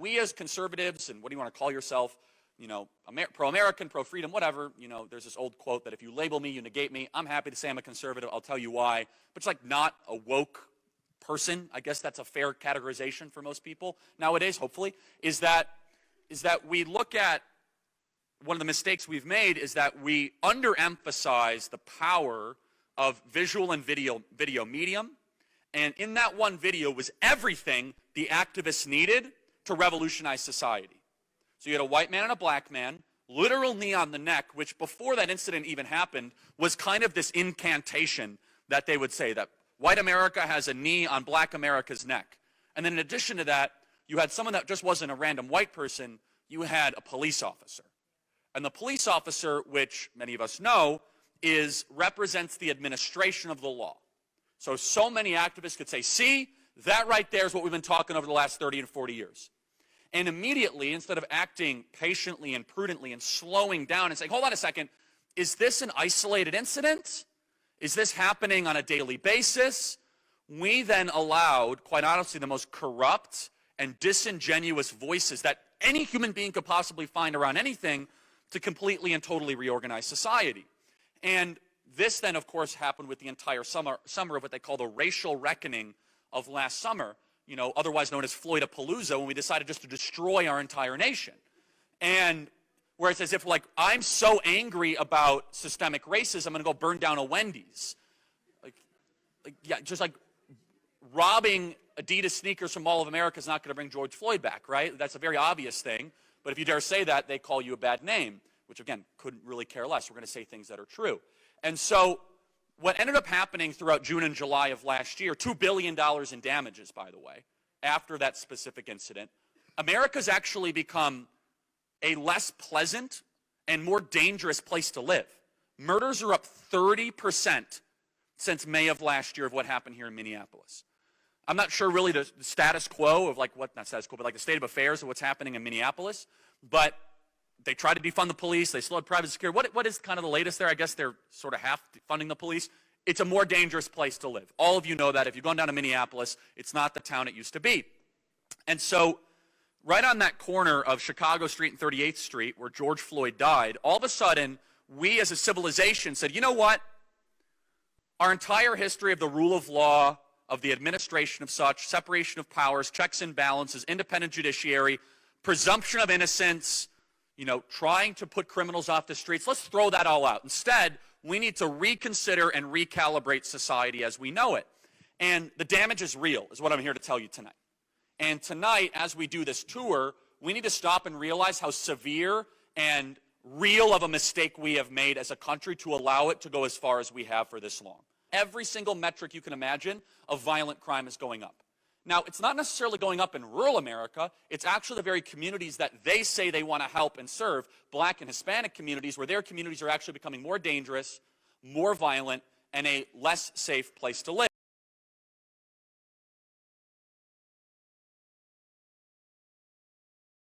We as conservatives, and what do you want to call yourself, pro-American, pro-freedom, whatever, there's this old quote that if you label me, you negate me. I'm happy to say I'm a conservative. I'll tell you why. But it's like not a woke person. I guess that's a fair categorization for most people nowadays, hopefully, is that we look at one of the mistakes we've made is that we underemphasize the power of visual and video medium. And in that one video was everything the activists needed to revolutionize society. So you had a white man and a black man, literal knee on the neck, which before that incident even happened was kind of this incantation that they would say that white America has a knee on black America's neck. And then in addition to that, you had someone that just wasn't a random white person, you had a police officer. And the police officer, which many of us know, represents the administration of the law. So many activists could say, see, that right there is what we've been talking over the last 30 and 40 years. And immediately, instead of acting patiently and prudently and slowing down and saying, hold on a second, is this an isolated incident? Is this happening on a daily basis? We then allowed, quite honestly, the most corrupt and disingenuous voices that any human being could possibly find around anything to completely and totally reorganize society. And this then, of course, happened with the entire summer of what they call the racial reckoning of last summer, otherwise known as Floydapalooza, when we decided just to destroy our entire nation. And where it's as if, like, I'm so angry about systemic racism, I'm going to go burn down a Wendy's. Just like robbing Adidas sneakers from Mall of America is not going to bring George Floyd back, right? That's a very obvious thing. But if you dare say that, they call you a bad name, which, again, couldn't really care less. We're going to say things that are true. And so what ended up happening throughout June and July of last year, $2 billion in damages, by the way, after that specific incident, America's actually become a less pleasant and more dangerous place to live. Murders are up 30% since May of last year of what happened here in Minneapolis. I'm not sure really the status quo of not status quo, but like the state of affairs of what's happening in Minneapolis, but they try to defund the police, they slowed private security. What is kind of the latest there? I guess they're sort of half funding the police. It's a more dangerous place to live. All of you know that. If you've gone down to Minneapolis, it's not the town it used to be. And so right on that corner of Chicago Street and 38th Street where George Floyd died, all of a sudden, we as a civilization said, you know what? Our entire history of the rule of law, of the administration of such, separation of powers, checks and balances, independent judiciary, presumption of innocence, trying to put criminals off the streets. Let's throw that all out. Instead, we need to reconsider and recalibrate society as we know it. And the damage is real, is what I'm here to tell you tonight. And tonight, as we do this tour, we need to stop and realize how severe and real of a mistake we have made as a country to allow it to go as far as we have for this long. Every single metric you can imagine of violent crime is going up. Now, it's not necessarily going up in rural America. It's actually the very communities that they say they want to help and serve, black and Hispanic communities, where their communities are actually becoming more dangerous, more violent, and a less safe place to live.